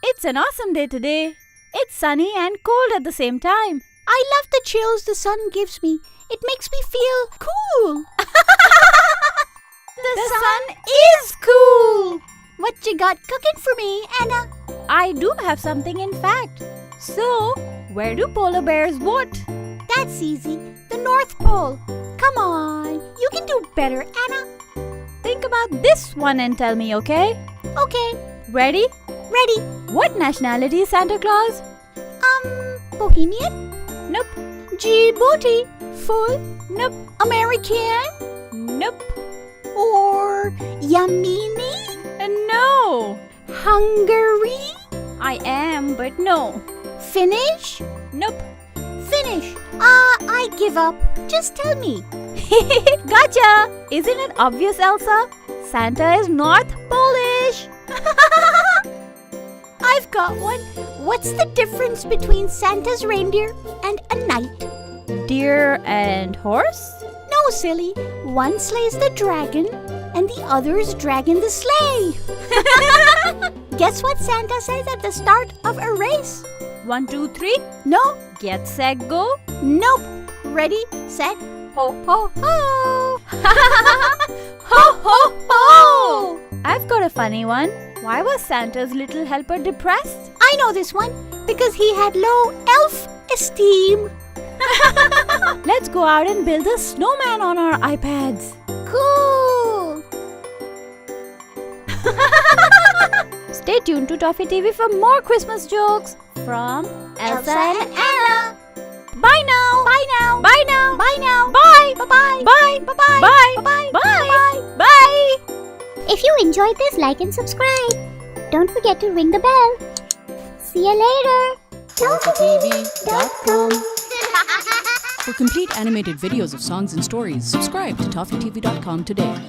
It's an awesome day today. It's sunny and cold at the same time. I love the chills the sun gives me. It makes me feel cool. The sun is cool. What you got cooking for me, Anna? I do have something, in fact. So, where do polar bears vote? That's easy. The North Pole. Come on. You can do better, Anna. Think about this one and tell me, okay? Okay. Ready? Ready. What nationality is Santa Claus? Bohemian? Nope. Djibouti? Full? Nope. American? Nope. Or Yemeni? No. Hungary? I am, but no. Finnish? Nope. Finnish. I give up. Just tell me. Gotcha! Isn't it obvious, Elsa? Santa is North Polish. I've got one. What's the difference between Santa's reindeer and a knight? Deer and horse? No, silly. One slays the dragon and the other's dragging the sleigh. Guess what Santa says at the start of a race? 1, 2, 3. No. Get set, go. Nope. Ready, set, ho, ho, ho. Ho, ho, ho! I've got a funny one. Why was Santa's little helper depressed? I know this one. Because he had low elf esteem. Let's go out and build a snowman on our iPads. Cool. Stay tuned to ToffeeTV for more Christmas jokes from Elsa and Anna. Bye now. Bye now. Bye now. Bye now. Bye. Bye-bye. Bye. Bye-bye. Bye. Bye-bye. Bye. Bye. If you enjoyed this, like and subscribe. Don't forget to ring the bell. See you later. ToffeeTV.com. For complete animated videos of songs and stories, subscribe to ToffeeTV.com today.